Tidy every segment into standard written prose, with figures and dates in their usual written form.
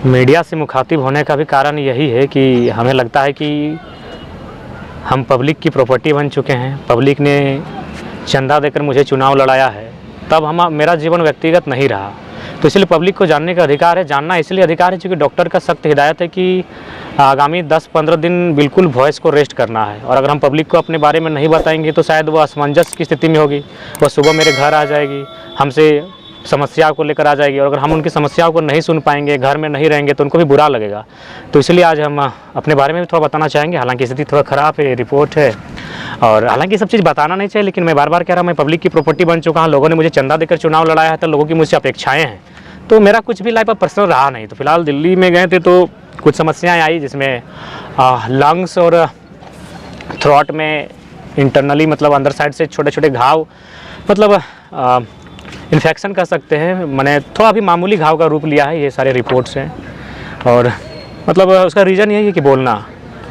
Media से मुखातिब होने का भी कारण यही है कि हमें लगता है कि हम पब्लिक की प्रॉपर्टी बन चुके हैं। पब्लिक ने चंदा देकर मुझे चुनाव लड़ाया है, तब मेरा जीवन व्यक्तिगत नहीं रहा, तो इसलिए पब्लिक को जानने का अधिकार है। जानना इसलिए अधिकार है क्योंकि डॉक्टर का सख्त हिदायत है कि आगामी 10-15 दिन बिल्कुल वॉइस को रेस्ट करना है, और अगर हम पब्लिक को अपने बारे में नहीं बताएंगे तो शायद वो असमंजस की स्थिति में होगी। वह सुबह मेरे घर आ जाएगी, हमसे समस्या को लेकर आ जाएगी, और अगर हम उनकी समस्याओं को नहीं सुन पाएंगे, घर में नहीं रहेंगे, तो उनको भी बुरा लगेगा। तो इसलिए आज हम अपने बारे में भी थोड़ा बताना चाहेंगे। हालांकि स्थिति थोड़ा ख़राब है, रिपोर्ट है, और हालांकि सब चीज़ बताना नहीं चाहिए, लेकिन मैं बार बार कह रहा हूँ मैं पब्लिक की प्रॉपर्टी बन चुका हूँ। लोगों ने मुझे चंदा देकर चुनाव लड़ाया है, तो लोगों की मुझसे अपेक्षाएँ हैं, तो मेरा कुछ भी लाइफ पर्सनल रहा नहीं। तो फिलहाल दिल्ली में गए थे तो कुछ समस्याएं आई, जिसमें लंग्स और थ्रोट में इंटरनली मतलब अंदर साइड से छोटे छोटे घाव, मतलब इन्फेक्शन कर सकते हैं। मैंने थोड़ा भी मामूली घाव का रूप लिया है, ये सारे रिपोर्ट्स हैं। और मतलब उसका रीज़न यही है कि बोलना,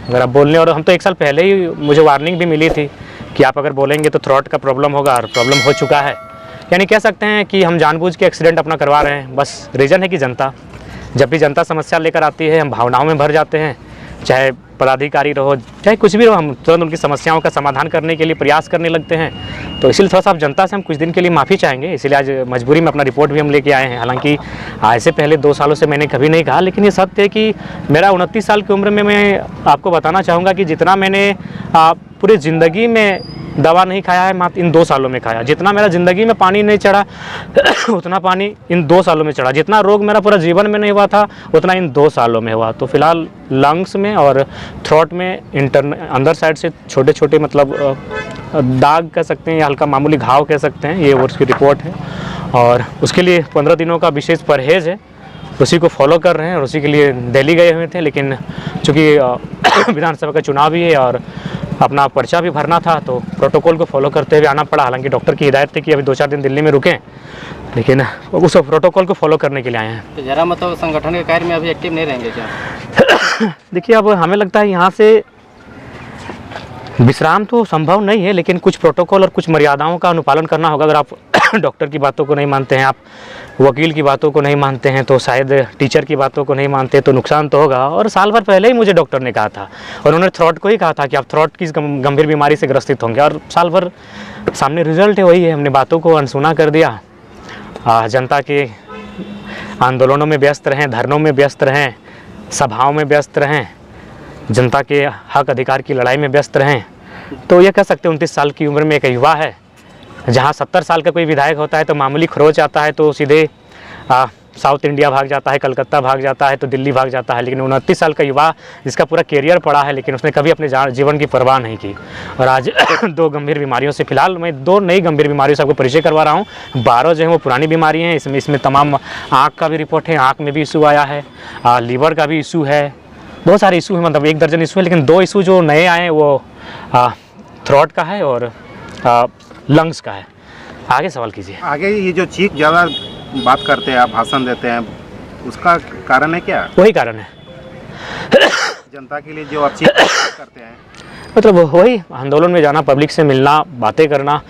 अगर आप बोलने, और हम तो 1 साल पहले ही मुझे वार्निंग भी मिली थी कि आप अगर बोलेंगे तो थ्रोट का प्रॉब्लम होगा, और प्रॉब्लम हो चुका है। यानी कह सकते हैं कि हम जानबूझ के एक्सीडेंट अपना करवा रहे हैं। बस रीज़न है कि जनता, जब भी जनता समस्या लेकर आती है हम भावनाओं में भर जाते हैं, चाहे पदाधिकारी रहो चाहे कुछ भी रहो, हम तुरंत उनकी समस्याओं का समाधान करने के लिए प्रयास करने लगते हैं। तो इसीलिए थोड़ा सा आप जनता से हम कुछ दिन के लिए माफ़ी चाहेंगे, इसीलिए आज मजबूरी में अपना रिपोर्ट भी हम लेके आए हैं। हालांकि आज से पहले 2 सालों से मैंने कभी नहीं कहा, लेकिन ये सत्य है कि मेरा 29 साल की उम्र में मैं आपको बताना चाहूँगा कि जितना मैंने पूरी ज़िंदगी में दवा नहीं खाया है, मात्र इन 2 सालों में खाया। जितना मेरा ज़िंदगी में पानी नहीं चढ़ा उतना पानी इन 2 सालों में चढ़ा। जितना रोग मेरा पूरा जीवन में नहीं हुआ था उतना इन 2 सालों में हुआ। तो फिलहाल लंग्स में और थ्रोट में अंदर साइड से छोटे छोटे मतलब दाग कह सकते हैं या हल्का मामूली घाव कह सकते हैं, ये उसकी रिपोर्ट है। और उसके लिए 15 दिनों का विशेष परहेज़ है, उसी को फॉलो कर रहे हैं, और उसी के लिए दिल्ली गए हुए थे। लेकिन चूँकि विधानसभा का चुनाव भी है और अपना पर्चा भी भरना था, तो प्रोटोकॉल को फॉलो करते हुए आना पड़ा। हालांकि डॉक्टर की हिदायत थी कि अभी 2-4 दिन दिल्ली में रुकें, लेकिन उस प्रोटोकॉल को फॉलो करने के लिए आए हैं। तो जरा मतलब संगठन के कार्य में अभी एक्टिव नहीं रहेंगे क्या? देखिए, अब हमें लगता है यहाँ से विश्राम तो संभव नहीं है, लेकिन कुछ प्रोटोकॉल और कुछ मर्यादाओं का अनुपालन करना होगा। अगर आप डॉक्टर की बातों को नहीं मानते हैं, आप वकील की बातों को नहीं मानते हैं, तो शायद टीचर की बातों को नहीं मानते तो नुकसान तो होगा। और साल भर पहले ही मुझे डॉक्टर ने कहा था, और उन्होंने थ्रोट को ही कहा था कि आप थ्रोट की गंभीर बीमारी से ग्रसित होंगे, और साल भर सामने रिजल्ट है वही है। हमने बातों को अनसुना कर दिया, जनता के आंदोलनों में व्यस्त रहें, धरनों में व्यस्त रहें, सभाओं में व्यस्त रहें, जनता के हक अधिकार की लड़ाई में व्यस्त रहें। तो ये कह सकते हैं 29 साल की उम्र में एक युवा है। जहाँ 70 साल का कोई विधायक होता है तो मामूली खरोच आता है तो सीधे साउथ इंडिया भाग जाता है, कलकत्ता भाग जाता है, तो दिल्ली भाग जाता है। लेकिन 29 साल का युवा जिसका पूरा कैरियर पड़ा है, लेकिन उसने कभी अपने जीवन की परवाह नहीं की। और आज 2 गंभीर बीमारियों से, फिलहाल मैं 2 नई गंभीर बीमारियों से आपको परिचय करवा रहा हूँ। 12 जो है वो पुरानी बीमारी हैं, इसमें तमाम आँख का भी रिपोर्ट है, आँख में भी इशू आया है, लीवर का भी इशू है, बहुत सारे इशू हैं, मतलब 1 दर्जन इशू है। लेकिन 2 इशू जो नए आए हैं वो थ्रोट का है और लंग्स का है। आगे सवाल कीजिए। आगे ये जो चीख ज़्यादा बात करते हैं, आप भाषण देते हैं, उसका कारण है क्या? वही कारण है जनता के लिए जो आप चीख करते हैं, मतलब वही आंदोलन में जाना, पब्लिक से मिलना, बातें करना,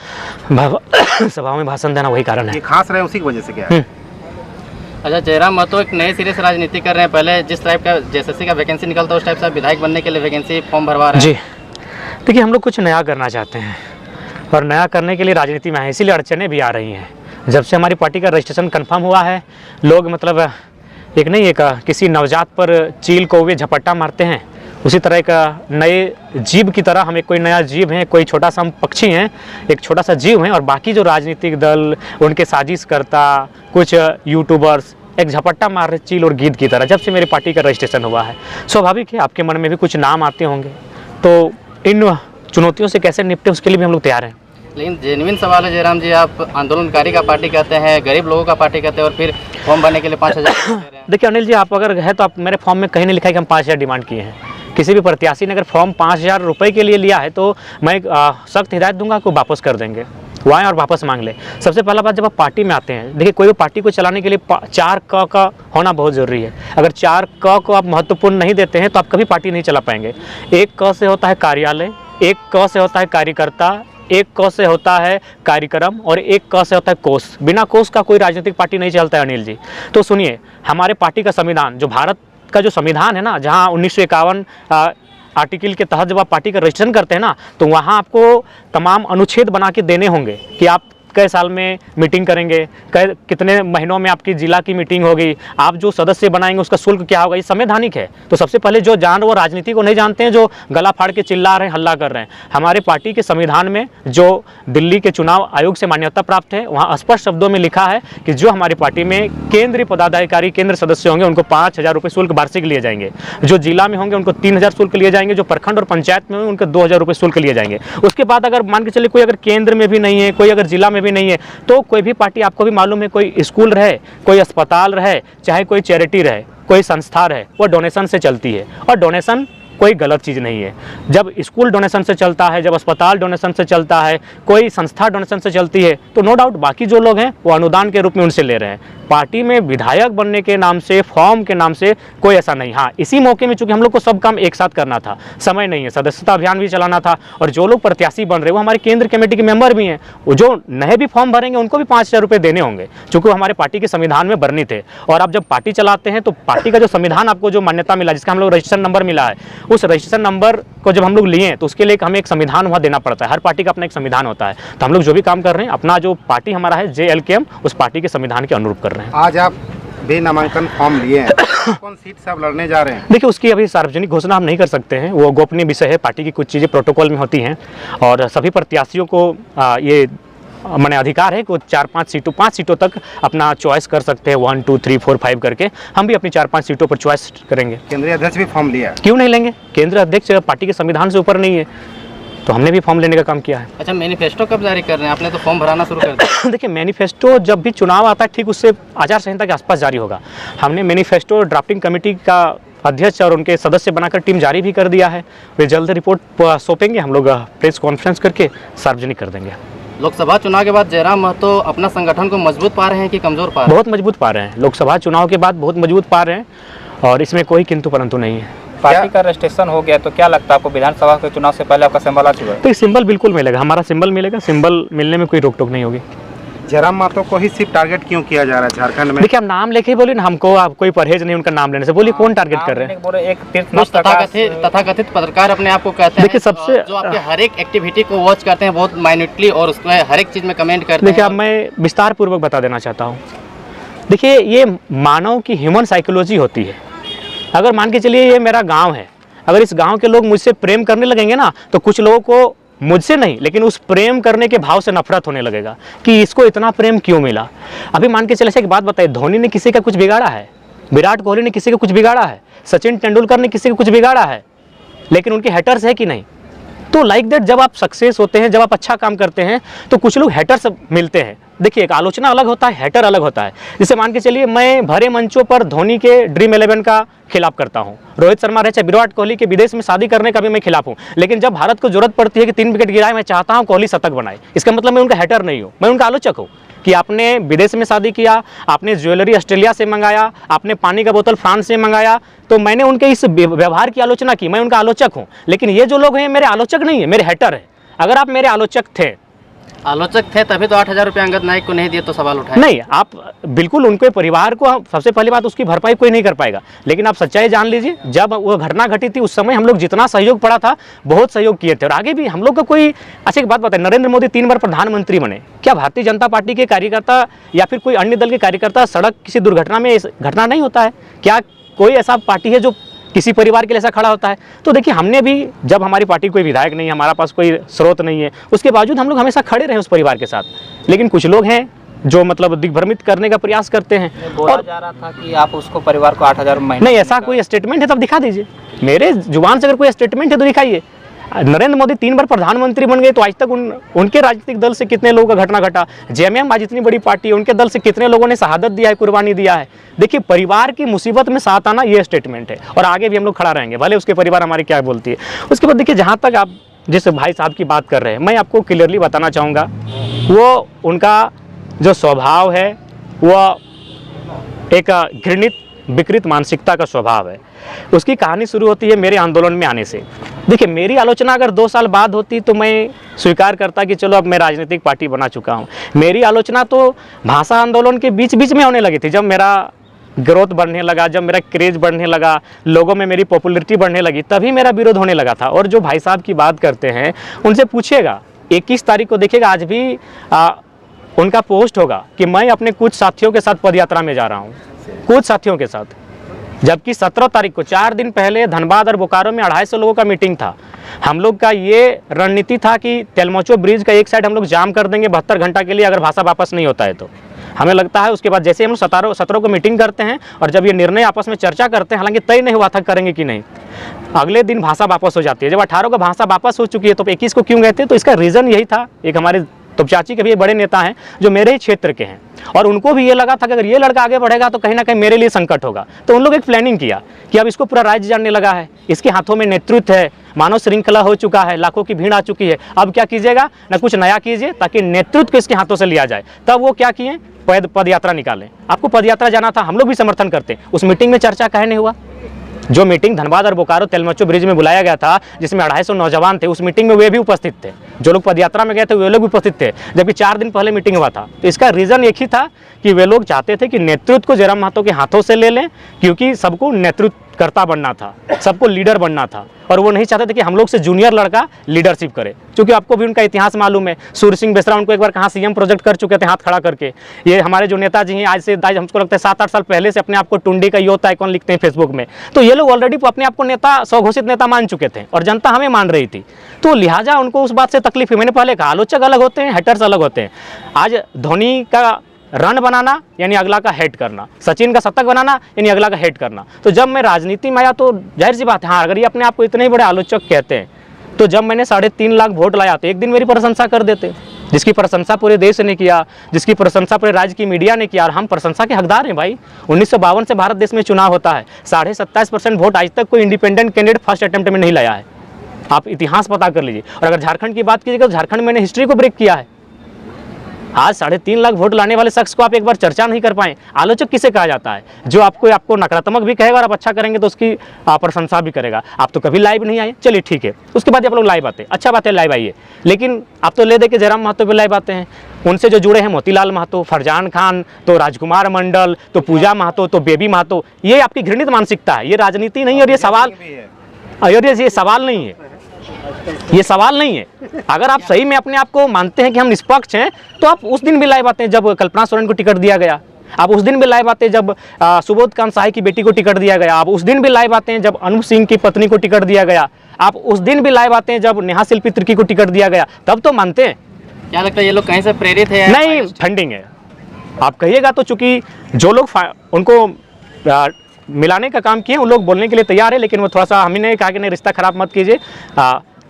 सभाओं में भाषण देना, वही कारण है। ये खास रहे उसी की वजह से क्या है? अच्छा, जयराम महतो एक नए सिरे से राजनीति कर रहे हैं। पहले जिस टाइप का JSSC का वैकेंसी निकलता है उस टाइप से विधायक बनने के लिए वैकेंसी फॉर्म भरवा रहे हैं। जी देखिए, हम लोग कुछ नया करना चाहते हैं, और नया करने के लिए राजनीति में है, इसीलिए अड़चने भी आ रही हैं। जब से हमारी पार्टी का रजिस्ट्रेशन कंफर्म हुआ है, लोग मतलब एक नहीं एक किसी नवजात पर चील को वे झपट्टा मारते हैं, उसी तरह एक नए जीव की तरह हम एक कोई नया जीव हैं, कोई छोटा सा हम पक्षी हैं, एक छोटा सा जीव हैं, और बाकी जो राजनीतिक दल, उनके साजिशकर्ता, कुछ यूट्यूबर्स एक झपट्टा मार रहे चील और गीद की तरह। जब से मेरी पार्टी का रजिस्ट्रेशन हुआ है, स्वाभाविक है आपके मन में भी कुछ नाम आते होंगे, तो इन चुनौतियों से कैसे निपटे उसके लिए भी हम लोग तैयार हैं। लेकिन जेन्युइन सवाल है जयराम जी, आप आंदोलनकारी का पार्टी कहते हैं, गरीब लोगों का पार्टी कहते हैं, और फिर फॉर्म भरने के लिए 5000 दे रहे हैं। देखिए अनिल जी, आप अगर है तो आप मेरे फॉर्म में कहीं नहीं लिखा है कि हम 5000 डिमांड किए हैं। किसी भी प्रत्याशी ने अगर फॉर्म 5000 रुपये के लिए लिया है तो मैं सख्त हिदायत दूंगा कि वापस कर देंगे, वो आएँ और वापस मांग ले। सबसे पहला बात, जब आप पार्टी में आते हैं, देखिए कोई भी पार्टी को चलाने के लिए 4 क का होना बहुत ज़रूरी है। अगर 4 क को आप महत्वपूर्ण नहीं देते हैं तो आप कभी पार्टी नहीं चला पाएंगे। 1 क से होता है कार्यालय, 1 क से होता है कार्यकर्ता, एक क से होता है कार्यक्रम और एक क से होता है कोष। बिना कोष का कोई राजनीतिक पार्टी नहीं चलता है अनिल जी। तो सुनिए, हमारे पार्टी का संविधान, जो भारत का जो संविधान है ना, जहाँ 1951 आर्टिकल के तहत जब आप पार्टी का रजिस्ट्रेशन करते हैं ना, तो वहाँ आपको तमाम अनुच्छेद बना के देने होंगे कि आप कई साल में मीटिंग करेंगे, कितने महीनों में आपकी जिला की मीटिंग होगी, आप जो सदस्य बनाएंगे उसका शुल्क क्या होगा, ये संवैधानिक है। तो सबसे पहले जो जान वो राजनीति को नहीं जानते हैं, जो गला फाड़ के चिल्ला रहे हैं, हल्ला कर रहे हैं। हमारे पार्टी के संविधान में जो दिल्ली के चुनाव आयोग से मान्यता प्राप्त है, वहाँ स्पष्ट शब्दों में लिखा है कि जो हमारी पार्टी में केंद्रीय पदाधिकारी, केंद्र सदस्य होंगे, उनको 5,000 रुपये शुल्क वार्षिक लिए जाएंगे। जो जिला में होंगे उनको 3,000 शुल्क लिए जाएंगे। जो प्रखंड और पंचायत में होंगे उनको 2,000 रुपये शुल्क लिए जाएंगे। उसके बाद अगर मान के चलिए कोई अगर केंद्र में भी नहीं है, कोई अगर जिला में भी नहीं है, तो कोई भी पार्टी, आपको भी मालूम है, कोई स्कूल रहे, कोई अस्पताल रहे, चाहे कोई चैरिटी रहे, कोई संस्था रहे, वो डोनेशन से चलती है। और डोनेशन कोई गलत चीज़ नहीं है। जब स्कूल डोनेशन से चलता है, जब अस्पताल डोनेशन से चलता है, कोई संस्था डोनेशन से चलती है, तो नो डाउट बाकी जो लोग हैं वो अनुदान के रूप में उनसे ले रहे हैं। पार्टी में विधायक बनने के नाम से, फॉर्म के नाम से कोई ऐसा नहीं। हाँ, इसी मौके में चूंकि हम लोग को सब काम एक साथ करना था, समय नहीं है, सदस्यता अभियान भी चलाना था, और जो लोग प्रत्याशी बन रहे हैं वो हमारे केंद्र कमेटी के मेंबर भी हैं। वो जो नए भी फॉर्म भरेंगे उनको भी 5,000 रुपये देने होंगे, चूँकि वो हमारे पार्टी के संविधान में वर्णित है। और आप जब पार्टी चलाते हैं तो पार्टी का जो संविधान आपको जो मान्यता मिला, जिसका हम लोग रजिस्ट्रेशन नंबर मिला है, उस रजिस्ट्रेशन नंबर को जब हम लोग लिए तो उसके लिए हमें एक संविधान वहाँ देना पड़ता है। हर पार्टी का अपना एक संविधान होता है। तो हम लोग जो भी काम कर रहे हैं, अपना जो पार्टी हमारा है JLKM, उस पार्टी के संविधान के अनुरूप कर रहे हैं। आज आप भी नामांकन फॉर्म लिए हैं, कौन सीट से आप लड़ने जा रहे हैं? देखिए, उसकी अभी सार्वजनिक घोषणा हम नहीं कर सकते हैं, वो गोपनीय विषय है। पार्टी की कुछ चीज़ें प्रोटोकॉल में होती हैं, और सभी प्रत्याशियों को ये मैंने अधिकार है कि वो 5 सीटों तक अपना चॉइस कर सकते हैं, 1, 2, 3, 4, 5 करके। हम भी अपनी 4-5 सीटों पर चॉइस करेंगे। केंद्रीय अध्यक्ष भी फॉर्म लिया? क्यों नहीं लेंगे? केंद्रीय अध्यक्ष पार्टी के संविधान से ऊपर नहीं है, तो हमने भी फॉर्म लेने का काम किया है। अच्छा, मैनिफेस्टो कब जारी कर रहे हैं? आपने तो फॉर्म भराना शुरू कर दिया। देखिए, मैनिफेस्टो जब भी चुनाव आता है ठीक उससे आचार संहिता के आसपास जारी होगा। हमने मैनिफेस्टो ड्राफ्टिंग कमेटी का अध्यक्ष और उनके सदस्य बनाकर टीम जारी भी कर दिया है। वे जल्द रिपोर्ट सौंपेंगे, हम लोग प्रेस कॉन्फ्रेंस करके सार्वजनिक कर देंगे। लोकसभा चुनाव के बाद जयराम महतो अपना संगठन को मजबूत पा रहे हैं कि कमजोर पा रहे हैं? बहुत मजबूत पा रहे हैं। लोकसभा चुनाव के बाद बहुत मजबूत पा रहे हैं, और इसमें कोई किंतु परंतु नहीं है। पार्टी का रजिस्ट्रेशन हो गया तो क्या लगता है आपको, विधानसभा के चुनाव से पहले आपका सिंबल आ चुका है? तो ये सिंबल बिल्कुल मिलेगा, हमारा सिंबल मिलेगा। सिंबल मिलने में कोई रोक टोक नहीं होगी। जयराम महतो को ही सिर्फ टारगेट क्यों किया जा रहा है झारखंड में? देखिए, आप नाम लेके ही बोलिए ना, हमको आप कोई परहेज नहीं उनका नाम लेने से। बोलिए कौन टारगेट कर रहे हैं? एक कुछ तथाकथित पत्रकार अपने आप को कहते हैं, देखिए, सबसे जो आपके हर एक एक्टिविटी को वॉच करते हैं बहुत माइन्यूटली, और उसमें हर एक चीज़ में कमेंट करते हैं। देखिए, अब मैं विस्तार पूर्वक बता देना चाहता हूँ। देखिए, ये मानव की ह्यूमन साइकोलॉजी होती है। अगर मान के चलिए ये मेरा गाँव है, अगर इस गांव के लोग मुझसे प्रेम करने लगेंगे ना, तो कुछ लोगों को मुझसे नहीं लेकिन उस प्रेम करने के भाव से नफरत होने लगेगा कि इसको इतना प्रेम क्यों मिला। अभी मान के चले एक बात बताइए, धोनी ने किसी का कुछ बिगाड़ा है? विराट कोहली ने किसी का कुछ बिगाड़ा है? सचिन तेंदुलकर ने किसी का कुछ बिगाड़ा है? लेकिन उनके हेटर्स है कि नहीं? तो लाइक दैट, जब आप सक्सेस होते हैं, जब आप अच्छा काम करते हैं, तो कुछ लोग हेटर्स मिलते हैं। देखिए, एक आलोचना अलग होता है, हेटर अलग होता है। जैसे मान के चलिए मैं भरे मंचों पर धोनी के ड्रीम 11 का खिलाफ करता हूं, रोहित शर्मा रहे चाहे विराट कोहली के विदेश में शादी करने का भी मैं खिलाफ हूं। लेकिन जब भारत को जरूरत पड़ती है कि 3 विकेट गिराए, मैं चाहता हूं कोहली शतक बनाए। इसका मतलब मैं उनका हेटर नहीं हूं, मैं उनका आलोचक हूं कि आपने विदेश में शादी किया, आपने ज्वेलरी ऑस्ट्रेलिया से मंगाया, आपने पानी का बोतल फ्रांस से मंगाया, तो मैंने उनके इस व्यवहार की आलोचना की, मैं उनका आलोचक हूँ। लेकिन ये जो लोग हैं मेरे आलोचक नहीं है, मेरे हेटर है। अगर आप मेरे आलोचक थे तभी तो 8,000 रुपये अंगद नायक को नहीं दिए तो सवाल उठाए। नहीं, आप बिल्कुल उनके परिवार को, सबसे पहली बात उसकी भरपाई कोई नहीं कर पाएगा। लेकिन आप सच्चाई जान लीजिए, जब वो घटना घटी थी उस समय हम लोग जितना सहयोग पड़ा था, बहुत सहयोग किए थे, और आगे भी हम लोग का कोई। अच्छा, एक बात बताएं, नरेंद्र मोदी 3 बार प्रधानमंत्री बने, क्या भारतीय जनता पार्टी के कार्यकर्ता या फिर कोई अन्य दल के कार्यकर्ता सड़क किसी दुर्घटना में घटना नहीं होता है? क्या कोई ऐसा पार्टी है जो किसी परिवार के लिए ऐसा खड़ा होता है? तो देखिए, हमने भी, जब हमारी पार्टी कोई विधायक नहीं है, हमारा पास कोई स्रोत नहीं है, उसके बावजूद हम लोग हमेशा खड़े रहे उस परिवार के साथ। लेकिन कुछ लोग हैं जो मतलब दिग्भ्रमित करने का प्रयास करते हैं। बोला जा रहा था कि आप उसको परिवार को 8,000 महीने। नहीं, ऐसा कोई स्टेटमेंट है तब दिखा दीजिए, मेरे जुबान से अगर कोई स्टेटमेंट है तो दिखाइए। नरेंद्र मोदी 3 बार प्रधानमंत्री बन गए, तो आज तक उनके राजनीतिक दल से कितने लोगों का घटना घटा? JMM आज इतनी बड़ी पार्टी है, उनके दल से कितने लोगों ने शहादत दिया है, कुर्बानी दिया है? देखिए, परिवार की मुसीबत में साथ आना ये स्टेटमेंट है, और आगे भी हम लोग खड़ा रहेंगे, भले उसके परिवार हमारी क्या बोलती है। उसके बाद देखिए, जहाँ तक आप जिस भाई साहब की बात कर रहे हैं, मैं आपको क्लियरली बताना चाहूँगा, वो उनका जो स्वभाव है वो एक घृणित विकृत मानसिकता का स्वभाव है। उसकी कहानी शुरू होती है मेरे आंदोलन में आने से। देखिए, मेरी आलोचना अगर 2 साल बाद होती तो मैं स्वीकार करता कि चलो अब मैं राजनीतिक पार्टी बना चुका हूँ। मेरी आलोचना तो भाषा आंदोलन के बीच बीच में होने लगी थी, जब मेरा ग्रोथ बढ़ने लगा, जब मेरा क्रेज बढ़ने लगा, लोगों में मेरी पॉपुलैरिटी बढ़ने लगी, तभी मेरा विरोध होने लगा था। और जो भाई साहब की बात करते हैं उनसे पूछिएगा, 21 तारीख को देखिएगा, आज भी उनका पोस्ट होगा कि मैं अपने कुछ साथियों के साथ पदयात्रा में जा रहा हूँ, कुछ साथियों के साथ। जबकि 17 तारीख को 4 दिन पहले धनबाद और बोकारो में 250 लोगों का मीटिंग था। हम लोग का ये रणनीति था कि तेलमोचो ब्रिज का एक साइड हम लोग जाम कर देंगे 72 घंटा के लिए, अगर भाषा वापस नहीं होता है तो। हमें लगता है उसके बाद जैसे हम लोग 17 को मीटिंग करते हैं और जब ये निर्णय आपस में चर्चा करते हैं, हालांकि तय नहीं हुआ था करेंगे कि नहीं, अगले दिन भाषा वापस हो जाती है। जब 18 को भाषा वापस हो चुकी है तो 21 को क्यों गए थे? तो इसका रीज़न यही था, एक हमारे तोपचाची के भी बड़े नेता हैं जो मेरे ही क्षेत्र के हैं, और उनको भी ये लगा था कि अगर ये लड़का आगे बढ़ेगा तो कहीं ना कहीं मेरे लिए संकट होगा। तो उन लोग एक प्लानिंग किया कि अब इसको पूरा राज्य जानने लगा है, इसके हाथों में नेतृत्व है, मानव श्रृंखला हो चुका है, लाखों की भीड़ आ चुकी है, अब क्या कीजिएगा ना कुछ नया कीजिए ताकि नेतृत्व को इसके हाथों से लिया जाए। तब वो क्या किए, पद यात्रा निकालें। आपको पद यात्रा जाना था, हम लोग भी समर्थन करते। उस मीटिंग में चर्चा काहे नहीं हुआ? जो मीटिंग धनबाद और बोकारो तेलमोचो ब्रिज में बुलाया गया था, जिसमें 250 नौजवान थे, उस मीटिंग में वे भी उपस्थित थे। जो लोग पदयात्रा में गए थे वे लोग भी उपस्थित थे, जबकि 4 दिन पहले मीटिंग हुआ था। तो इसका रीज़न एक ही था कि वे लोग चाहते थे कि नेतृत्व को जयराम महतो के हाथों से ले लें, क्योंकि सबको नेतृत्व करता बनना था, सबको लीडर बनना था, और वो नहीं चाहते थे कि हम लोग से जूनियर लड़का लीडरशिप करे। क्योंकि आपको भी उनका इतिहास मालूम है, सूर्य सिंह बेसरा उनको एक बार कहाँ सीएम प्रोजेक्ट कर चुके थे हाथ खड़ा करके। ये हमारे जो नेताजी हैं आज हमको लगता है 7-8 साल पहले से अपने आप को टुंडी का यूथ आइकॉन लिखते हैं फेसबुक में। तो ये लोग ऑलरेडी अपने आप को नेता, स्वघोषित नेता मान चुके थे और जनता हमें मान रही थी। तो लिहाजा उनको उस बात से तकलीफ है। मैंने पहले कहा, आलोचक अलग होते हैं, हेटर्स अलग होते हैं। आज धोनी का रन बनाना यानी अगला का हेट करना, सचिन का शतक बनाना यानी अगला का हेट करना। तो जब मैं राजनीति में आया तो जाहिर सी बात है, हाँ, अगर ये अपने आप को इतने ही बड़े आलोचक कहते हैं तो जब मैंने 3.5 लाख वोट लाया तो एक दिन मेरी प्रशंसा कर देते, जिसकी प्रशंसा पूरे देश ने किया, जिसकी प्रशंसा पूरे राज्य की मीडिया ने किया, और हम प्रशंसा के हकदार हैं भाई। 1952 से भारत देश में चुनाव होता है, 27.5% वोट आज तक कोई इंडिपेंडेंट कैंडिडेट फर्स्ट अटेम्प्ट में नहीं लाया है। आप इतिहास पता कर लीजिए। और अगर झारखंड की बात कीजिएगा तो झारखंड में हिस्ट्री को ब्रेक किया है। आज 3.5 लाख वोट लाने वाले शख्स को आप एक बार चर्चा नहीं कर पाए। आलोचक किसे कहा जाता है? जो आपको नकारात्मक भी कहेगा और आप अच्छा करेंगे तो उसकी प्रशंसा भी करेगा। आप तो कभी लाइव नहीं आए, चलिए ठीक है, उसके बाद आप लोग लाइव आते, अच्छा बात है, लाइव आइए। लेकिन आप तो ले दे के जयराम महतो पे लाइव आते हैं। उनसे जो जुड़े हैं मोतीलाल महतो, फरजान खान, तो राजकुमार मंडल, तो पूजा महतो, तो बेबी महतो, ये आपकी घृणित मानसिकता है। ये राजनीति नहीं, और ये सवाल ये सवाल नहीं है, ये सवाल नहीं है। अगर आप सही में अपने आप को मानते हैं कि हम निष्पक्ष हैं तो आप उस दिन भी लाइव आते हैं जब कल्पना सोरेन को टिकट दिया गया। आप उस दिन भी लाइव आते हैं जब सुबोध कांत साही की बेटी को टिकट दिया गया। आप उस दिन भी लाइव आते हैं जब अनूप सिंह की पत्नी को टिकट दिया गया। आप उस दिन भी लाइव आते हैं जब नेहा शिल्पी तिर्की को टिकट दिया गया। तब तो मानते हैं। क्या लगता है ये लोग कहीं से प्रेरित है? नहीं, फंडिंग है। आप कहिएगा तो, चूंकि जो लोग उनको मिलाने का काम किए उन लोग बोलने के लिए तैयार है, लेकिन वो थोड़ा सा हमने कहा कि नहीं, रिश्ता खराब मत कीजिए।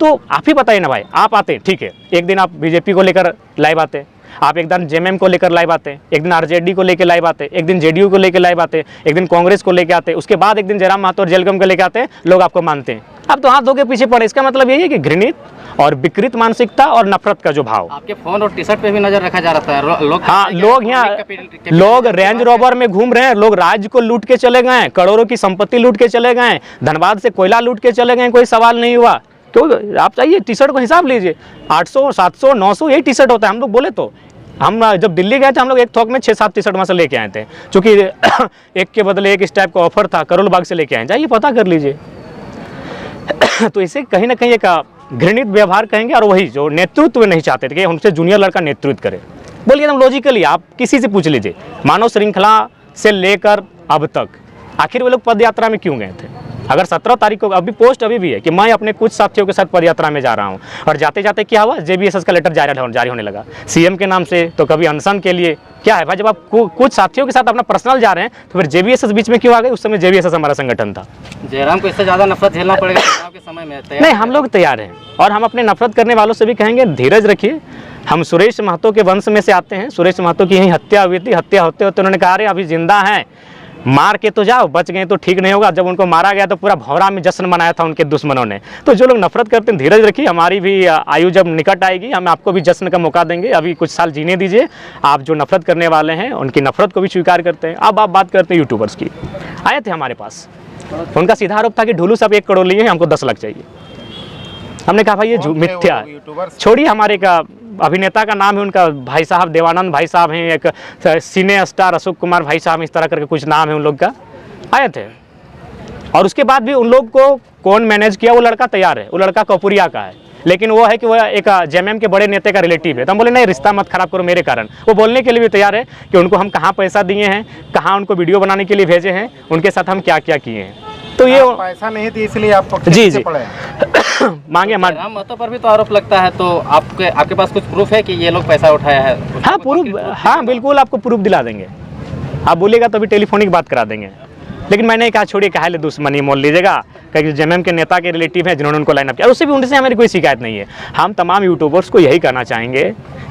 तो आप ही बताइए ना भाई, आप आते ठीक है, एक दिन आप बीजेपी को लेकर लाइव आते, आप एक दिन जेएमएम को लेकर लाइव आते, एक दिन आरजेडी को लेकर लाइव आते, एक दिन जेडीयू को लेकर लाइव आते, एक दिन कांग्रेस को लेकर आते, उसके बाद एक दिन जयराम महतो और जेलगम को लेकर आते, लोग आपको मानते हैं। अब तो हाथ धो के पीछे पड़े। इसका मतलब यही है कि घृणित और विकृत मानसिकता और नफरत का जो भाव। आपके फोन और टी शर्ट पे भी नजर रखा जा रहा है। लोग यहाँ लोग रेंज रोवर में घूम रहे हैं, लोग राज्य को लूट के चले गए, करोड़ों की संपत्ति लूट के चले गए, धनबाद से कोयला लूट के चले गए, कोई सवाल नहीं हुआ। तो आप चाहिए टी शर्ट को हिसाब लीजिए, 800, 700, 900 यही टी शर्ट होता है। हम लोग बोले तो, हम जब दिल्ली गए थे हम लोग एक थोक में 6-7 टी शर्ट वहाँ से लेके आए थे, क्योंकि एक के बदले एक इस टाइप का ऑफर था, करोल बाग से लेके आए, जाइए पता कर लीजिए। तो इसे कहीं ना कहीं एक घृणित व्यवहार कहेंगे, और वही जो नेतृत्व नहीं चाहते थे कि उनसे जूनियर लड़का नेतृत्व करे। बोलिए एकदम लॉजिकली, आप किसी से पूछ लीजिए, मानव श्रृंखला से लेकर अब तक आखिर वे लोग पद यात्रा में क्यों गए थे? अगर 17 तारीख को अभी पोस्ट अभी भी है कि मैं अपने कुछ साथियों के साथ पदयात्रा में जा रहा हूं, और जाते जाते क्या हुआ, जेबीएसएस का लेटर जारी होने लगा सीएम के नाम से, तो कभी अनशन के लिए। क्या है भाई, जब आप कुछ साथियों के साथ अपना पर्सनल जा रहे हैं तो फिर जेबीएसएस बीच में क्यों आ गए? उस समय जेबीएसएस हमारा संगठन था। जयराम को इससे ज्यादा नफरत झेलना पड़ेगा चुनाव के समय में? नहीं, हम लोग तैयार हैं, और हम अपने नफरत करने वालों से भी कहेंगे धीरज रखिए। हम सुरेश महतो के वंश में से आते हैं। सुरेश महतो की यही हत्या हुई थी, हत्या होते होते उन्होंने कहा अरे अभी जिंदा हैं, मार के तो जाओ, बच गए तो ठीक नहीं होगा। जब उनको मारा गया तो पूरा भौरा में जश्न मनाया था उनके दुश्मनों ने। तो जो लोग नफरत करते हैं, धीरज रखिए, हमारी भी आयु जब निकट आएगी हम आपको भी जश्न का मौका देंगे। अभी कुछ साल जीने दीजिए। आप जो नफरत करने वाले हैं उनकी नफरत को भी स्वीकार करते हैं। अब आप बात करते हैं यूट्यूबर्स की। आए थे हमारे पास, उनका सीधा आरोप था कि ढुलू साहब 1 करोड़ लिए हैं, हमको 10 लाख चाहिए। हमने कहा भाई ये मिथ्या है। यूट्यूबर्स छोड़िए, हमारे का अभिनेता का नाम है उनका भाई साहब देवानंद भाई साहब हैं, एक सिने स्टार अशोक कुमार भाई साहब, इस तरह करके कुछ नाम है उन लोग का, आए थे। और उसके बाद भी उन लोग को कौन मैनेज किया, वो लड़का तैयार है, वो लड़का कपूरिया का है, लेकिन वो है कि वो एक जेएमएम के बड़े नेता का रिलेटिव है। तो हम बोले नहीं, रिश्ता मत खराब करो मेरे कारण। वो बोलने के लिए भी तैयार है कि उनको हम कहाँ पैसा दिए हैं, कहाँ उनको वीडियो बनाने के लिए भेजे हैं, उनके साथ हम क्या क्या किए हैं। तो ये पैसा नहीं दी इसलिए आपको जी जी पड़े। मांगे हमारे। जयराम महतो पर भी तो आरोप लगता है, तो आपके पास कुछ प्रूफ है कि ये लोग पैसा उठाया है? हाँ प्रूफ, हाँ बिल्कुल आपको प्रूफ दिला देंगे। आप बोलिएगा तो अभी टेलीफोनिक बात करा देंगे। लेकिन मैंने कहा छोड़िए, कहा ले दुश्मनी मोल लीजिएगा, क्योंकि जेएमएम के नेता के रिलेटिव हैं जिन्होंने उनको लाइन अप किया, उससे भी उनसे हमारी कोई शिकायत नहीं है। हम तमाम यूट्यूबर्स को यही कहना चाहेंगे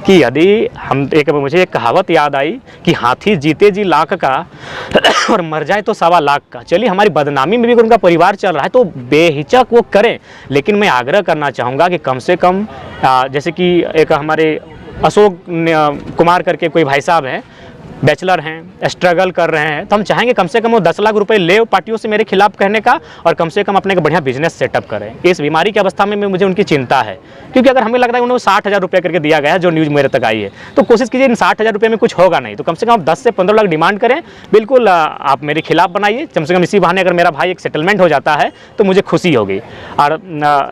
कि यदि हम मुझे एक कहावत याद आई कि हाथी जीते जी लाख का और मर जाए तो 1.25 लाख का। चलिए, हमारी बदनामी में भी उनका परिवार चल रहा है तो बेहिचक वो करें, लेकिन मैं आग्रह करना चाहूँगा कि कम से कम जैसे कि एक हमारे अशोक कुमार करके कोई भाई साहब हैं, बैचलर हैं, स्ट्रगल कर रहे हैं, तो हम चाहेंगे कम से कम वो 10 लाख रुपए ले पार्टियों से मेरे खिलाफ कहने का, और कम से कम अपने का बढ़िया बिजनेस सेटअप करें। इस बीमारी की अवस्था में मुझे उनकी चिंता है, क्योंकि अगर हमें लग रहा है उन्हें 60,000 रुपये करके दिया गया है, जो न्यूज़ मेरे तक आई है, तो कोशिश कीजिए इन 60,000 रुपये में कुछ होगा नहीं, तो कम से कम आप 10 से 15 लाख डिमांड करें। बिल्कुल आप मेरे खिलाफ बनाइए, कम से कम इसी बहाने अगर मेरा भाई एक सेटलमेंट हो जाता है तो मुझे खुशी होगी। और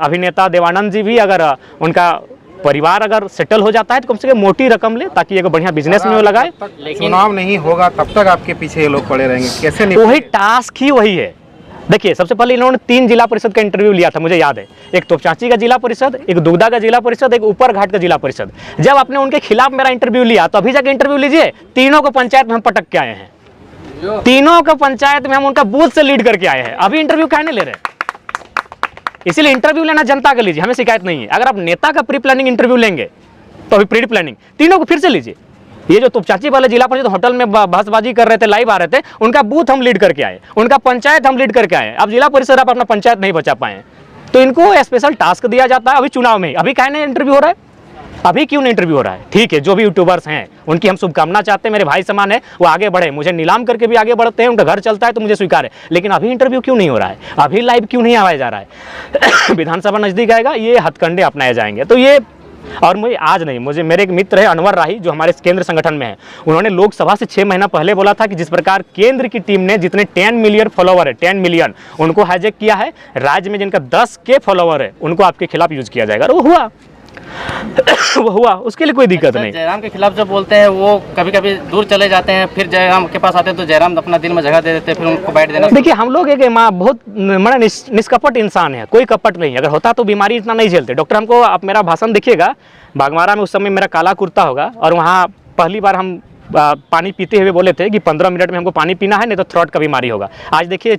अभिनेता देवानंद जी भी, अगर उनका परिवार अगर सेटल हो जाता है तो कम से कम मोटी रकम ले, ताकि एक बढ़िया बिजनेस में वो लगाए। लेकिन चुनाव नहीं होगा तब तक आपके पीछे ये लोग पड़े रहेंगे, कैसे नहीं? वही टास्क ही वही है। देखिए, सबसे पहले इन्होंने 3 जिला परिषद का इंटरव्यू लिया था, मुझे याद है, एक तोपचांची का जिला परिषद, एक दुगदा का जिला परिषद, एक ऊपर घाट का जिला परिषद। जब आपने उनके खिलाफ मेरा इंटरव्यू लिया तो अभी जाके इंटरव्यू लीजिए, तीनों को पंचायत में हम पटक के आए हैं, तीनों को पंचायत में हम उनका बूथ से लीड करके आए हैं। अभी इंटरव्यू काहे नहीं ले रहे? इसीलिए इंटरव्यू लेना जनता का लीजिए, हमें शिकायत नहीं है। अगर आप नेता का प्री प्लानिंग इंटरव्यू लेंगे तो अभी प्री प्लानिंग तीनों को फिर से लीजिए। ये जो तोपचांची वाले जिला परिषद होटल में बहसबाजी कर रहे थे, लाइव आ रहे थे, उनका बूथ हम लीड करके आए, उनका पंचायत हम लीड करके आए। अब जिला परिषद आप अपना पंचायत नहीं बचा पाए, तो इनको स्पेशल टास्क दिया जाता है अभी चुनाव में। अभी काहे नहीं इंटरव्यू हो रहा है? अभी क्यों नहीं इंटरव्यू हो रहा है? ठीक है, जो भी यूट्यूबर्स हैं उनकी हम शुभकामना चाहते हैं, मेरे भाई समान है, वो आगे बढ़े, मुझे नीलाम करके भी आगे बढ़ते हैं, उनका घर चलता है तो मुझे स्वीकार है। लेकिन अभी इंटरव्यू क्यों नहीं हो रहा है? अभी लाइव क्यों नहीं आवाया जा रहा है? विधानसभा नजदीक आएगा, ये हथकंडे अपनाए जाएंगे। तो ये, और मुझे आज नहीं, मुझे मेरे एक मित्र है अनवर राही, जो हमारे केंद्र संगठन में है, उन्होंने लोकसभा से 6 महीना पहले बोला था कि जिस प्रकार केंद्र की टीम ने जितने 10 मिलियन फॉलोवर है, 10 मिलियन उनको हाईजैक किया है, राज्य में जिनका 10 के फॉलोवर है उनको आपके खिलाफ यूज किया जाएगा। और वो हुआ वो हुआ, उसके लिए कोई दिक्कत नहीं। जयराम के खिलाफ जो बोलते हैं वो कभी कभी दूर चले जाते हैं, फिर जयराम के पास आते हैं तो जयराम अपना दिल में जगह दे देते हैं, फिर उनको बैठ देना। देखिए, हम लोग एक बहुत बड़ा निष्कपट इंसान है, कोई कपट नहीं। अगर होता तो बीमारी इतना नहीं झेलते। डॉक्टर हमको, आप मेरा भाषण देखिएगा, बागमारा में उस समय मेरा काला कुर्ता होगा, और वहाँ पहली बार हम पानी पीते हुए बोले थे कि 15 मिनट में हमको पानी पीना है, नहीं तो थ्रोट का बीमारी होगा। आज देखिए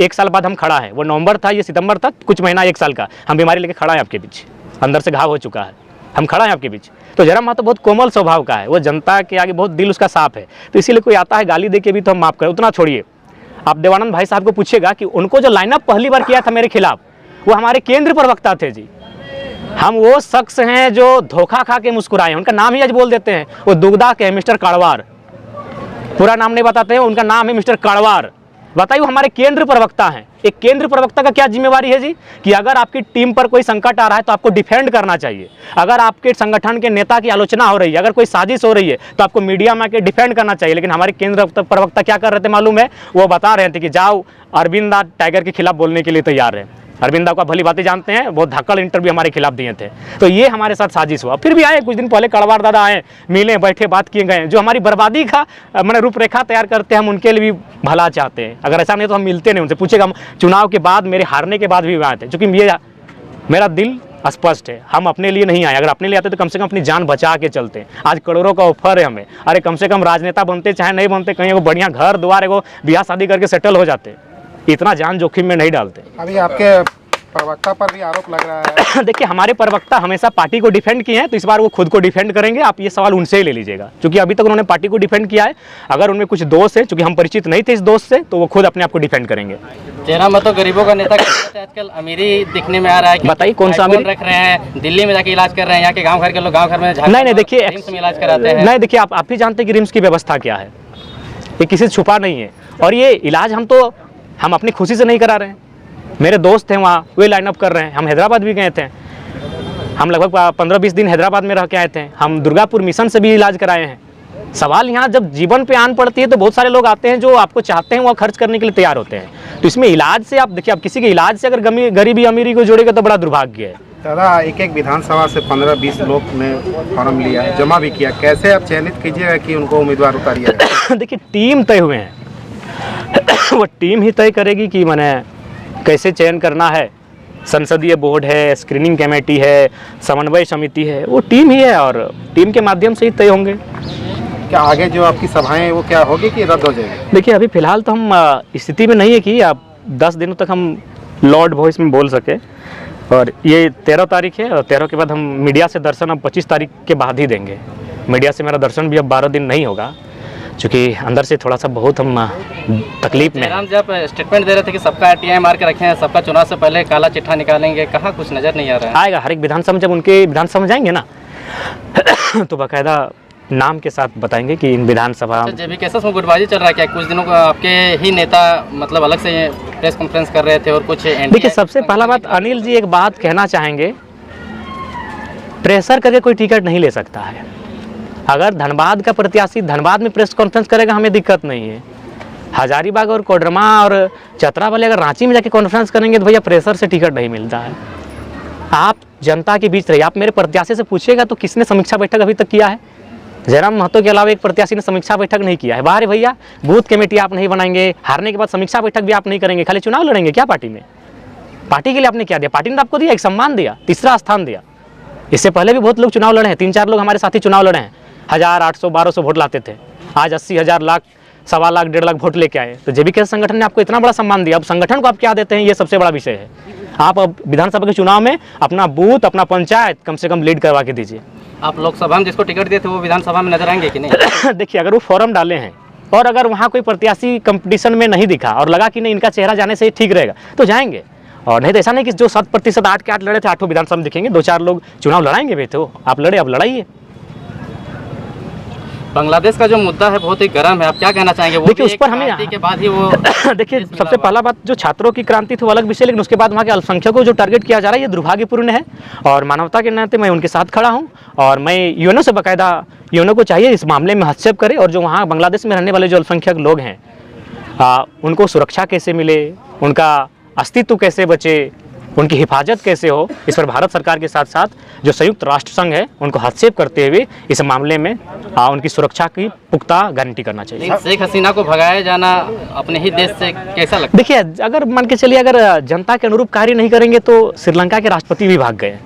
1 साल बाद हम खड़ा है, वो नवंबर था, ये सितंबर था, कुछ महीना 1 साल का, हम बीमारी लेके खड़ा है आपके बीच, अंदर से घाव हो चुका है, हम खड़ा हैं आपके बीच। तो जयराम महतो बहुत कोमल स्वभाव का है, वो जनता के आगे बहुत दिल उसका साफ है, तो इसीलिए कोई आता है गाली दे के भी तो हम माफ़ करें, उतना छोड़िए। आप देवानंद भाई साहब को पूछिएगा कि उनको जो लाइनअप पहली बार किया था मेरे खिलाफ, वो हमारे केंद्र प्रवक्ता थे जी। हम वो शख्स हैं जो धोखा खा के मुस्कुराए, उनका नाम ही आज बोल देते हैं, वो दुगदा के मिस्टर कड़वार, पूरा नाम नहीं बताते हैं, उनका नाम है मिस्टर कड़वार। बताइए, वो हमारे केंद्र प्रवक्ता हैं। एक केंद्र प्रवक्ता का क्या जिम्मेवारी है जी, कि अगर आपकी टीम पर कोई संकट आ रहा है तो आपको डिफेंड करना चाहिए। अगर आपके संगठन के नेता की आलोचना हो रही है, अगर कोई साजिश हो रही है, तो आपको मीडिया में आके डिफेंड करना चाहिए। लेकिन हमारे केंद्र प्रवक्ता क्या कर रहे थे मालूम है? वो बता रहे थे कि जाओ अरविंद टाइगर के खिलाफ बोलने के लिए तैयार है। अरविंदा को भली बातें जानते हैं, बहुत धक्कड़ इंटरव्यू हमारे खिलाफ दिए थे, तो ये हमारे साथ साजिश हुआ। फिर भी आए, कुछ दिन पहले कड़वार दादा आए, मिले, बैठे, बात किए गए। जो हमारी बर्बादी का मैंने रूपरेखा तैयार करते हैं, हम उनके लिए भी भला चाहते हैं। अगर ऐसा नहीं तो हम मिलते नहीं उनसे, पूछेगा। हम चुनाव के बाद, मेरे हारने के बाद भी आए थे, चूँकि मेरा दिल स्पष्ट है, हम अपने लिए नहीं आए। अगर अपने लिए आते तो कम से कम अपनी जान बचा के चलते। आज करोड़ों का ऑफर है हमें, अरे कम से कम राजनेता बनते चाहे नहीं बनते, कहीं एगो बढ़िया घर द्वार, एगो ब्याह शादी करके सेटल हो जाते, इतना जान जोखिम में नहीं डालते। अभी आपके प्रवक्ता पर भी आरोप लग रहा है। देखिए, हमारे प्रवक्ता हमेशा पार्टी को डिफेंड किए हैं, तो इस बार वो खुद को डिफेंड करेंगे। आप ये सवाल उनसे ही ले लीजिएगा, क्योंकि अभी तक उन्होंने पार्टी को डिफेंड किया है। अगर उनमें कुछ दोष है, क्योंकि हम परिचित नहीं थे इस दोष से, तो वो खुद अपने आप को डिफेंड करेंगे। जयराम महतो गरीबों का नेता आजकल अमीरी दिखने में आ रहा है। बताइए कौन सा अमीरी रख रहे हैं, दिल्ली में जाके इलाज कर रहे हैं, यहाँ के गाँव घर के लोग गाँव घर में नहीं देखिए, रिम्स में इलाज कराते हैं। नहीं देखिए, आप भी जानते हैं कि रिम्स की व्यवस्था क्या है, ये किसी से छुपा नहीं है। और ये इलाज हम अपनी खुशी से नहीं करा रहे हैं, मेरे दोस्त हैं वहाँ, वे लाइन अप कर रहे हैं। हम हैदराबाद भी गए थे, हम लगभग 15-20 दिन हैदराबाद में रह के आए थे। हम दुर्गापुर मिशन से भी इलाज कराए हैं। सवाल यहाँ जब जीवन पे आन पड़ती है तो बहुत सारे लोग आते हैं जो आपको चाहते हैं वो खर्च करने के लिए तैयार होते हैं। तो इसमें इलाज से आप देखिए, आप किसी के इलाज से अगर गरीबी अमीरी को जोड़ेगा तो बड़ा दुर्भाग्य है। दादा, एक विधानसभा से 15-20 लोग ने फॉर्म लिया, जमा भी किया, कैसे आप चयनित कीजिएगा कि उनको उम्मीदवार उतारिएगा? देखिए, टीम तय हुए हैं वो टीम ही तय करेगी कि मैंने कैसे चयन करना है। संसदीय बोर्ड है, स्क्रीनिंग कमेटी है, समन्वय समिति है, वो टीम ही है और टीम के माध्यम से ही तय होंगे। क्या आगे जो आपकी सभाएं हैं वो क्या होगी कि रद्द हो जाएगी? देखिए, अभी फिलहाल तो हम स्थिति में नहीं है कि अब 10 दिनों तक हम लॉर्ड वॉइस में बोल सके। और ये 13 तारीख है और 13 के बाद हम मीडिया से दर्शन अब 25 तारीख के बाद ही देंगे। मीडिया से मेरा दर्शन भी अब 12 दिन नहीं होगा, क्योंकि अंदर से थोड़ा सा बहुत हम तकलीफ में जयराम, जब स्टेटमेंट दे रहे थे कि सबका RTI मार के रखे हैं, सबका चुनाव से पहले काला चिट्ठा निकालेंगे, कहाँ कुछ नजर नहीं आ रहा है? आएगा हर एक विधानसभा में, जब उनके विधानसभा में जाएंगे ना तो बाकायदा नाम के साथ बताएंगे कि इन विधानसभा। JB केसेस में गुटबाजी चल रहा है क्या? कुछ दिनों को आपके ही नेता मतलब अलग से प्रेस कॉन्फ्रेंस कर रहे थे और कुछ देखिए, सबसे पहला बात अनिल जी एक बात कहना चाहेंगे, प्रेशर करके कोई टिकट नहीं ले सकता है। अगर धनबाद का प्रत्याशी धनबाद में प्रेस कॉन्फ्रेंस करेगा, हमें दिक्कत नहीं है। हजारीबाग और कोडरमा और चतरा वाले अगर रांची में जाके कॉन्फ्रेंस करेंगे तो भैया प्रेशर से टिकट नहीं मिलता है। आप जनता के बीच रहिए। आप मेरे प्रत्याशी से पूछिएगा तो किसने समीक्षा बैठक अभी तक किया है? जयराम महतो के अलावा एक प्रत्याशी ने समीक्षा बैठक नहीं किया है। बाहर भैया, बूथ कमेटी आप नहीं बनाएंगे, हारने के बाद समीक्षा बैठक भी आप नहीं करेंगे, खाली चुनाव लड़ेंगे क्या पार्टी में? पार्टी के लिए आपने क्या दिया? पार्टी ने आपको दिया, एक सम्मान दिया, तीसरा स्थान दिया। इससे पहले भी बहुत लोग चुनाव लड़े हैं, 3-4 लोग हमारे साथी चुनाव लड़े हैं, 1000, 800, 1200 वोट लाते थे, आज 80,000, लाख, 1.25 लाख, 1.5 लाख वोट लेके आए। तो JB केस संगठन ने आपको इतना बड़ा सम्मान दिया, अब संगठन को आप क्या देते हैं, ये सबसे बड़ा विषय है। आप अब विधानसभा के चुनाव में अपना बूथ, अपना पंचायत कम से कम लीड करवा के दीजिए। आप लोकसभा में जिसको टिकट दिए थे वो विधानसभा में नजर आएंगे कि नहीं? देखिए, अगर वो फॉर्म डाले हैं और अगर वहाँ कोई प्रत्याशी कंपटीशन में नहीं दिखा और लगा कि नहीं इनका चेहरा जाने से ही ठीक रहेगा तो जाएंगे, और नहीं तो ऐसा नहीं कि जो 7% 8 के 8 लड़े थे 8 विधानसभा में दिखेंगे, 2-4 लोग चुनाव लड़ाएंगे भी। तो आप लड़े, अब लड़ाइए। बांग्लादेश का जो मुद्दा है बहुत ही गर्म है, आप क्या कहना चाहेंगे? वो देखिए, भी उस पर एक हमें क्रांति के बाद ही वो देखिए, सबसे पहला बात, जो छात्रों की क्रांति थी वो अलग विषय, लेकिन उसके बाद वहाँ के अल्पसंख्यकों को जो टारगेट किया जा रहा है ये दुर्भाग्यपूर्ण है। और मानवता के नाते मैं उनके साथ खड़ा हूँ और मैं यूएनओ से बाकायदा, यूएनओ को चाहिए इस मामले में हस्तक्षेप करे और जो वहाँ बांग्लादेश में रहने वाले जो अल्पसंख्यक लोग हैं उनको सुरक्षा कैसे मिले, उनका अस्तित्व कैसे बचे, उनकी हिफाजत कैसे हो, इस पर भारत सरकार के साथ साथ जो संयुक्त राष्ट्र संघ है उनको हस्तक्षेप करते हुए इस मामले में उनकी सुरक्षा की पुख्ता गारंटी करना चाहिए। शेख हसीना को भगाया जाना अपने ही देश से कैसा लगता है? देखिए, अगर मान के चलिए, अगर जनता के अनुरूप कार्य नहीं करेंगे तो श्रीलंका के राष्ट्रपति भी भाग गए।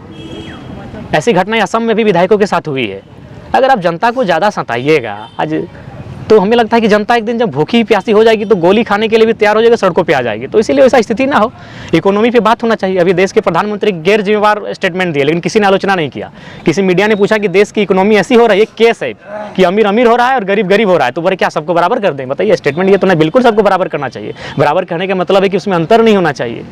ऐसी घटनाएं असम में भी विधायकों के साथ हुई है। अगर आप जनता को ज़्यादा सताइएगा आज, तो हमें लगता है कि जनता एक दिन जब भूखी प्यासी हो जाएगी तो गोली खाने के लिए भी तैयार हो जाएगी, सड़कों पे आ जाएगी। तो इसीलिए ऐसा स्थिति ना हो, इकोनॉमी पे बात होना चाहिए। अभी देश के प्रधानमंत्री गैर जिम्मेवार स्टेटमेंट दिए, लेकिन किसी ने आलोचना नहीं किया। किसी मीडिया ने पूछा कि देश की इकोनॉमी ऐसी हो रही है, केस है कि अमीर अमीर हो रहा है और गरीब गरीब हो रहा है, तो बोले क्या सबको बराबर कर दें? बताइए, स्टेटमेंट ये तो नहीं, बिल्कुल सबको बराबर करना चाहिए। बराबर करने का मतलब है कि उसमें अंतर नहीं होना चाहिए।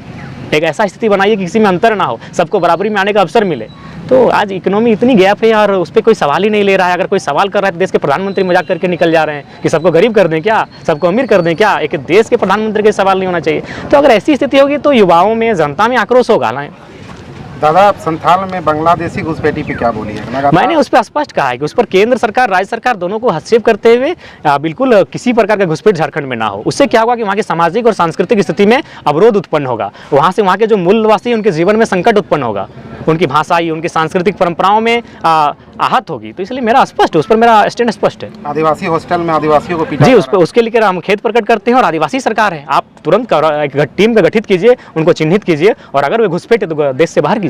एक ऐसा स्थिति बनाइए कि किसी में अंतर ना हो, सबको बराबरी में आने का अवसर मिले। तो आज इकोनॉमी इतनी गैप है और उस पर कोई सवाल ही नहीं ले रहा है। अगर कोई सवाल कर रहा है तो देश के प्रधानमंत्री मजाक करके निकल जा रहे हैं कि सबको गरीब कर दें क्या, सबको अमीर कर दें क्या। एक देश के प्रधानमंत्री के सवाल नहीं होना चाहिए। तो अगर ऐसी स्थिति होगी तो युवाओं में, जनता में आक्रोश होगा ना। दादा, आप संथाल में बांग्लादेशी घुसपैठी पे क्या बोली है? मैंने उस पर स्पष्ट कहा है कि उस पर केंद्र सरकार, राज्य सरकार दोनों को हस्तक्षेप करते हुए बिल्कुल किसी प्रकार का घुसपैठ झारखंड में ना हो। उससे क्या होगा कि वहाँ की सामाजिक और सांस्कृतिक स्थिति में अवरोध उत्पन्न होगा। वहाँ से वहाँ के जो मूलवासी उनके जीवन में संकट उत्पन्न होगा, उनकी भाषाई, उनकी सांस्कृतिक परंपराओं में आहत होगी। तो इसलिए मेरा स्पष्ट है, उस पर मेरा स्टैंड स्पष्ट है। आदिवासी हॉस्टल में आदिवासियों को पीटा जी, उस पर उसके लिए हम खेद प्रकट करते हैं और आदिवासी सरकार है, आप तुरंत एक टीम का गठित कीजिए, उनको चिन्हित कीजिए और अगर वे घुसपैठ है तो देश से बाहर कीजिए।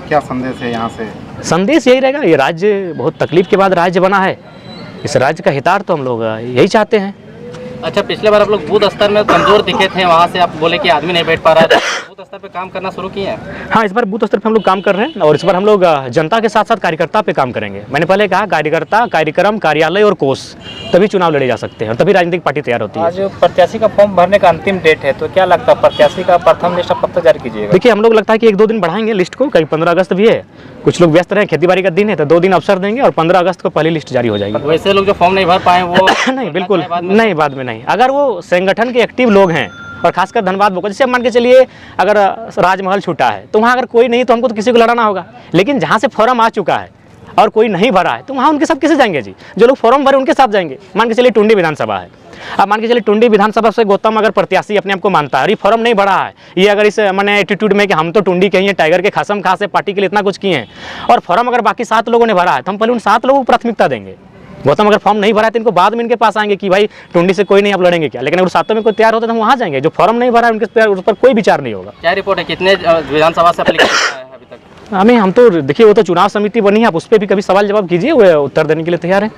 क्या संदेश है यहाँ से? संदेश यही रहेगा, ये राज्य बहुत तकलीफ के बाद राज्य बना है, इस राज्य का हितार्थ तो हम लोग यही चाहते हैं। अच्छा, पिछले बार आप लोग बूथ स्तर में कमजोर दिखे थे, वहाँ से आप बोले कि आदमी नहीं बैठ पा रहा है, बूथ स्तर पे काम करना शुरू किए हैं? हाँ, इस बार बूथ स्तर पे हम लोग काम कर रहे हैं और इस बार हम लोग जनता के साथ साथ कार्यकर्ता पे काम करेंगे। मैंने पहले कहा कार्यकर्ता, कार्यक्रम, कार्यालय और कोष, तभी चुनाव लड़े जा सकते हैं और तभी राजनीतिक पार्टी तैयार होती है। आज प्रत्याशी का फॉर्म भरने का अंतिम डेट है, तो क्या लगता है प्रत्याशी का प्रथम लिस्ट कब तक जारी कीजिएगा? देखिए, हम लोग लगता है कि 1-2 दिन बढ़ाएंगे लिस्ट को, कहीं 15 अगस्त भी है, कुछ लोग व्यस्त रहे, खेती बाड़ी का दिन है तो 2 दिन अवसर देंगे और 15 अगस्त को पहली लिस्ट जारी हो जाएगी। वैसे लोग जो फॉर्म नहीं भर पाए वो नहीं, बिल्कुल नहीं, बाद में नहीं। अगर वो संगठन के एक्टिव लोग हैं और खासकर धनबाद बोको, जैसे मान के चलिए अगर राजमहल छूटा है तो वहाँ अगर कोई नहीं तो हमको तो किसी को लड़ाना होगा, लेकिन जहाँ से फॉर्म आ चुका है और कोई नहीं भरा है तो वहाँ उनके साथ कैसे जाएंगे जी? जो लोग फॉर्म भरे उनके साथ जाएंगे। मान के चलिए टुंडी विधानसभा है, अब मान के चलिए टुंडी विधानसभा से गौतम अगर प्रत्याशी अपने आप को मानता है और ये फॉर्म नहीं भरा है, ये अगर इस मैंने एटीट्यूड में कि हम तो टुंडी के ही हैं, टाइगर के खसम खास है, पार्टी के लिए इतना कुछ किए हैं, और फॉर्म अगर बाकी 7 लोगों ने भरा है तो हम पहले उन 7 लोगों को प्राथमिकता देंगे। गौतम अगर फॉर्म नहीं भरा है तो इनको बाद में इनके पास आएंगे कि भाई टुंडी से कोई नहीं, आप लड़ेंगे क्या? लेकिन अगर 7 में कोई तैयार होता है तो हम वहाँ जाएंगे। जो फॉर्म नहीं भरा है उस पर कोई विचार नहीं होगा। क्या रिपोर्ट है, कितने विधानसभा से एप्लीकेशन आया है अभी तक? हम तो देखिए वो तो चुनाव समिति बनी है, आप उस पर भी कभी सवाल जवाब कीजिए, वो उत्तर देने के लिए तैयार है।